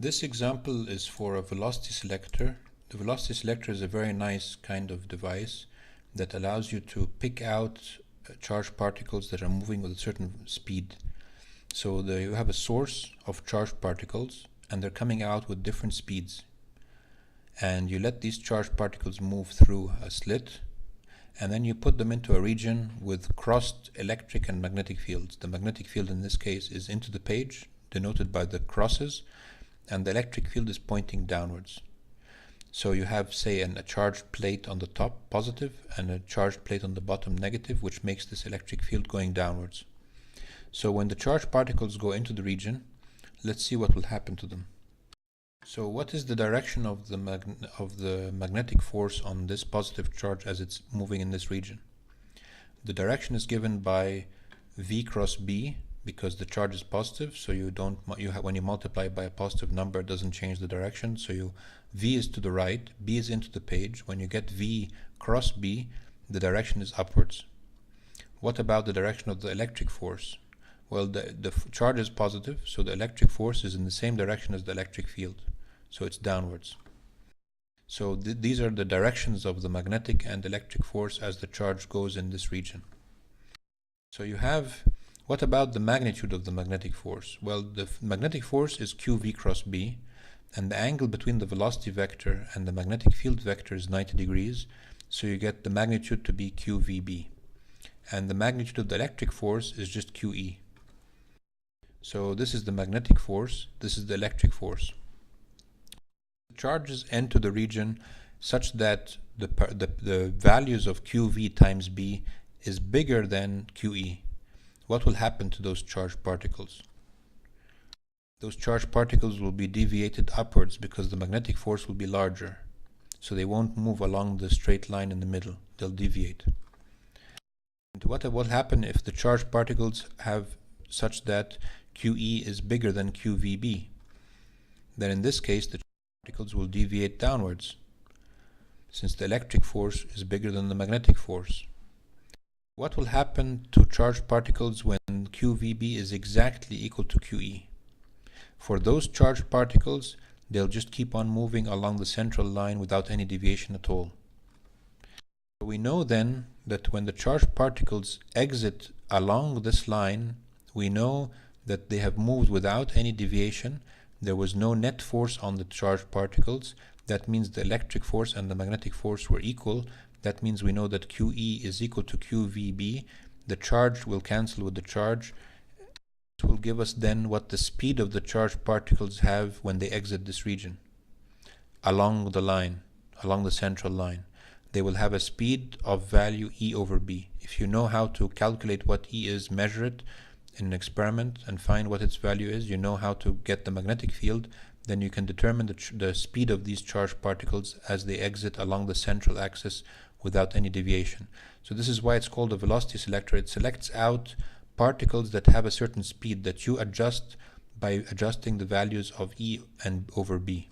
This example is for a velocity selector. The velocity selector is a very nice kind of device that allows you to pick out charged particles that are moving with a certain speed. So you have a source of charged particles and they're coming out with different speeds. And you let these charged particles move through a slit, and then you put them into a region with crossed electric and magnetic fields. The magnetic field in this case is into the page, denoted by the crosses, and the electric field is pointing downwards. So you have, say, a charged plate on the top, positive, and a charged plate on the bottom, negative, which makes this electric field going downwards. So when the charged particles go into the region, let's see what will happen to them. So what is the direction of the magnetic force on this positive charge as it's moving in this region? The direction is given by V cross B, because the charge is positive, so when you multiply by a positive number, it doesn't change the direction. So V is to the right, B is into the page. When you get V cross B, the direction is upwards. What about the direction of the electric force? Well, the charge is positive, so the electric force is in the same direction as the electric field, so it's downwards. So these are the directions of the magnetic and electric force as the charge goes in this region. So what about the magnitude of the magnetic force? Well, the magnetic force is QV cross B, and the angle between the velocity vector and the magnetic field vector is 90 degrees, so you get the magnitude to be QVB. And the magnitude of the electric force is just QE. So this is the magnetic force, this is the electric force. The charges enter the region such that the values of QV times B is bigger than QE. What will happen to those charged particles? Those charged particles will be deviated upwards because the magnetic force will be larger. So they won't move along the straight line in the middle, they'll deviate. And what will happen if the charged particles have such that QE is bigger than QVB? Then in this case, the particles will deviate downwards, since the electric force is bigger than the magnetic force. What will happen to charged particles when QVB is exactly equal to QE? For those charged particles, they'll just keep on moving along the central line without any deviation at all. So we know then that when the charged particles exit along this line, we know that they have moved without any deviation. There was no net force on the charged particles. That means the electric force and the magnetic force were equal. That means we know that QE is equal to QVB. The charge will cancel with the charge. It will give us then what the speed of the charged particles have when they exit this region. Along the line, along the central line, they will have a speed of value E over B. If you know how to calculate what E is, measure it in an experiment and find what its value is, you know how to get the magnetic field, then you can determine the speed of these charged particles as they exit along the central axis without any deviation. So this is why it's called a velocity selector. It selects out particles that have a certain speed that you adjust by adjusting the values of E and over B.